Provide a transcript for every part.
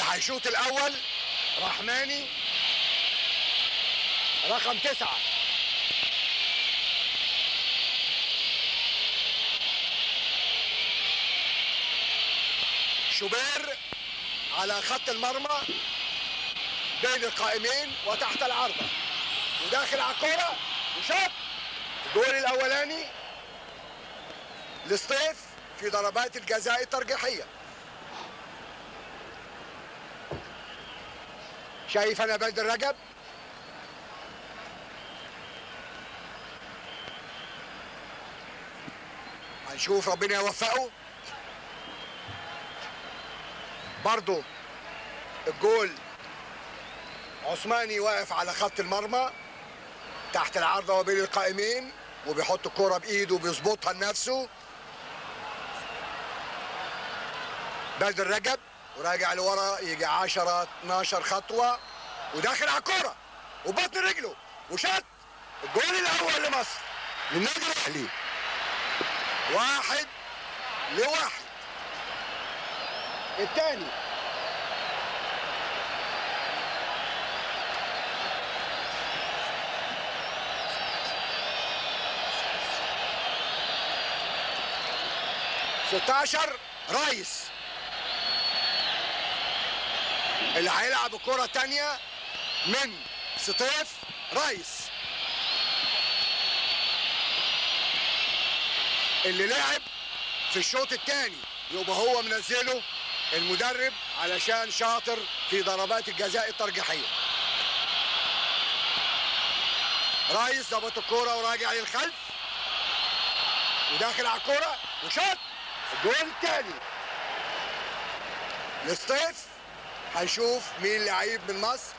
هيشوط الاول رحماني رقم 9. شوبير على خط المرمى بين القائمين وتحت العارضة وداخل على الكرة وشاط. الجول الاولاني لسطيف في ضربات الجزاء الترجيحية. شايف انا بدر رجب هنشوف ربنا يوفقه. برضو الجول عثماني واقف على خط المرمى تحت العارضة وبين القائمين وبيحط الكرة بايده وبيظبطها لنفسه. بدر رجب وراجع لورا يجي 10 12 خطوة وداخل على الكرة وبطن رجله وشاط. الجول الاول لمصر للنادي الاهلي 1-1. الثاني رايس اللي هيلعب الكرة الثانية من سطيف. رايس اللي لعب في الشوط الثاني يبقى هو منزله المدرب علشان شاطر في ضربات الجزاء الترجيحية. رايس ضبط الكرة وراجع للخلف وداخل على الكرة وشاط. الجول الثاني لسطيف. هنشوف مين لعيب من مصر.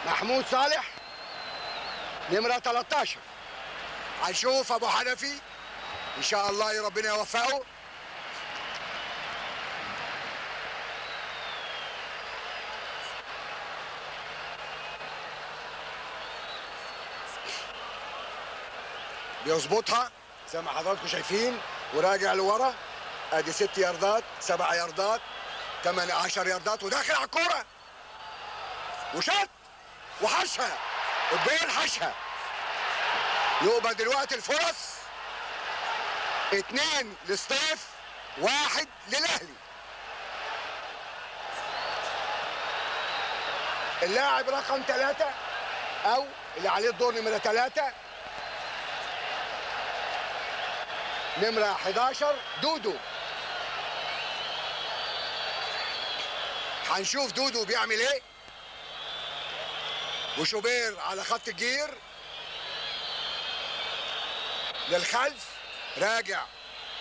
محمود صالح نمرة 13. هنشوف ابو حنفي ان شاء الله ربنا يوفقه. بيظبطها زي ما حضراتكم شايفين وراجع لورا. ادي 6 ياردات 7 ياردات 8 10 ياردات وداخل على الكوره وشاط وحشها. الجول حشها. يبقى دلوقتي الفرص 2 لسطيف 1 للاهلي. اللاعب رقم 3 او اللي عليه الدور نمرة 3 نمرة 11 دودو. هنشوف دودو بيعمل ايه. وشوبير على خط الجير للخلف راجع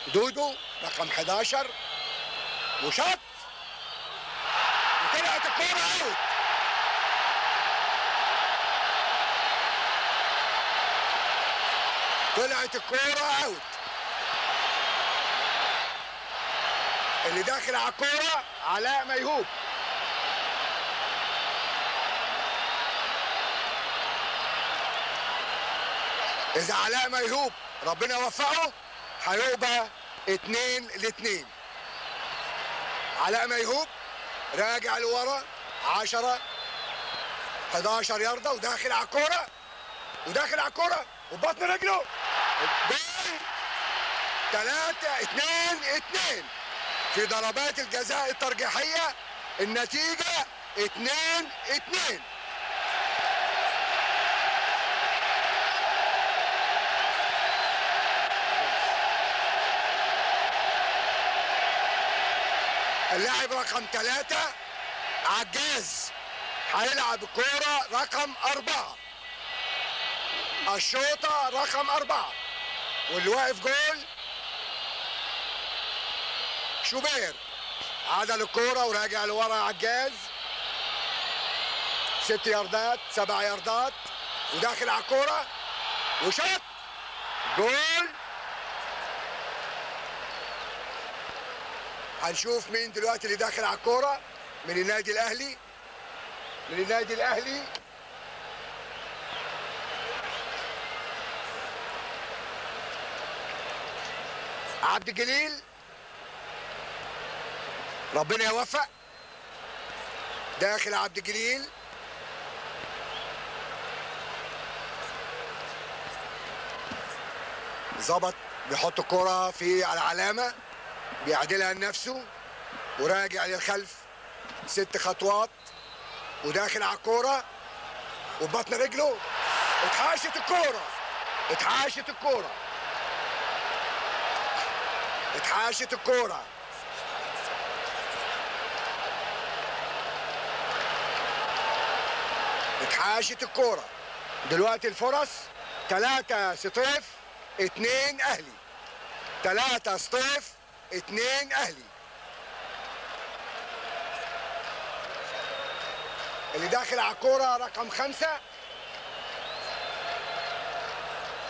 دودو رقم 11 وشاط وطلعت الكورة اوت. طلعت الكورة اوت. اللي داخل على الكورة علاء ميهوب. إذا علاء ميهوب ربنا يوفقه هيبقى 2-2. علاء ميهوب راجع لورا 10 11 ياردة وداخل على الكورة وبطن رجله. الجول 3-2 في ضربات الجزاء الترجيحية. النتيجة 2-2. اللاعب رقم 3 عجاز هيلعب الكورة رقم 4. الشوطة رقم 4 واللي واقف جول شوبير. عدل الكورة وراجع لورا عجاز 6 ياردات 7 ياردات وداخل على الكورة وشاط. جول. هنشوف مين دلوقتي اللي داخل على الكورة من النادي الأهلي. عبد الجليل ربنا يوفق. داخل عبد الجليل، ظبط، بيحط الكرة على العلامة، بيعدلها لنفسه وراجع للخلف 6 خطوات وداخل على الكرة وبطن رجله. اتحاشت الكرة، اتحاشت الكرة، اتحاشت الكرة. اتحاشت الكرة. دلوقتي الفرص 3 سطيف 2 اهلي. 3 سطيف 2 اهلي. اللي داخل على الكرة رقم 5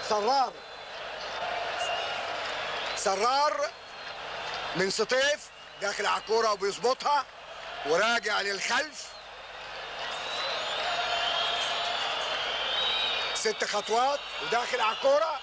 سرار. سرار من سطيف داخل على الكرة وبيظبطها وراجع للخلف 6 خطوات وداخل على الكرة